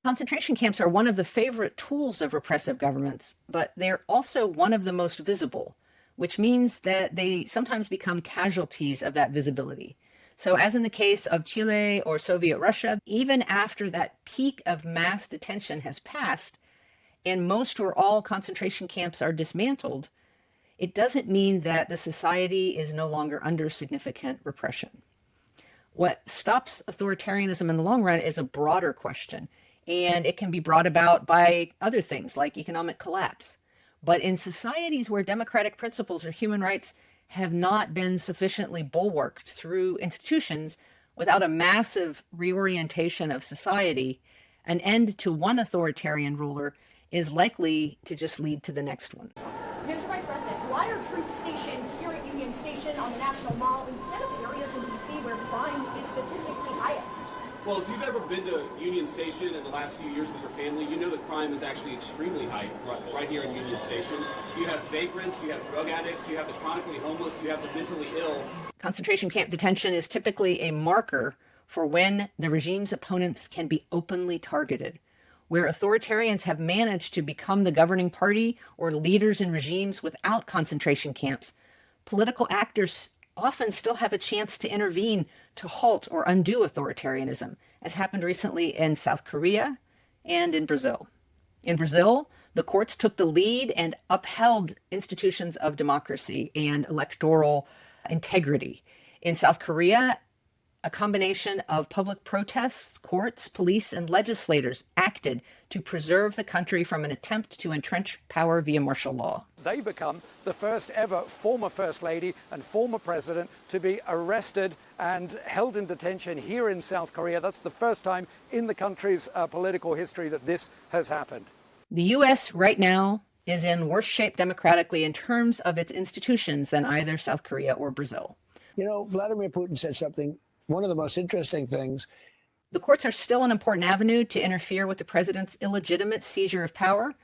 Concentration camps are one of the favorite tools of repressive governments, but they're also one of the most visible, which means that they sometimes become casualties of that visibility. So as in the case of Chile or Soviet Russia, even after that peak of mass detention has passed and most or all concentration camps are dismantled, it doesn't mean that the society is no longer under significant repression. What stops authoritarianism in the long run is a broader question, and it can be brought about by other things like economic collapse. But in societies where democratic principles or human rights have not been sufficiently bulwarked through institutions, without a massive reorientation of society, an end to one authoritarian ruler is likely to just lead to the next one. Mr. Vice President, why are troops stationed here at Union Station on the National Mall instead of areas in D.C. where crime is statistically highest? Well, if you've ever been to Union Station in the last few years with your family, you know that crime is actually extremely high right here in Union Station. You have vagrants, you have drug addicts, you have the chronically homeless, you have the mentally ill. Concentration camp detention is typically a marker for when the regime's opponents can be openly targeted. Where authoritarians have managed to become the governing party or leaders in regimes without concentration camps, political actors often still have a chance to intervene to halt or undo authoritarianism, as happened recently in South Korea and in Brazil. In Brazil, the courts took the lead and upheld institutions of democracy and electoral integrity. In South Korea, a combination of public protests, courts, police, and legislators acted to preserve the country from an attempt to entrench power via martial law. They become the first ever former First Lady and former President to be arrested and held in detention here in South Korea. That's the first time in the country's political history that this has happened. The U.S. right now is in worse shape democratically in terms of its institutions than either South Korea or Brazil. You know, Vladimir Putin said something. One of the most interesting things. The courts are still an important avenue to interfere with the president's illegitimate seizure of power.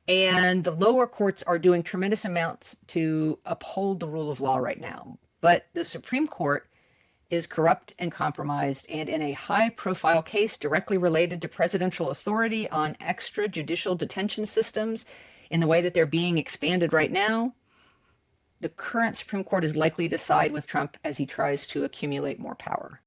And the lower courts are doing tremendous amounts to uphold the rule of law right now. But the Supreme Court is corrupt and compromised, and in a high-profile case directly related to presidential authority on extrajudicial detention systems in the way that they're being expanded right now, the current Supreme Court is likely to side with Trump as he tries to accumulate more power.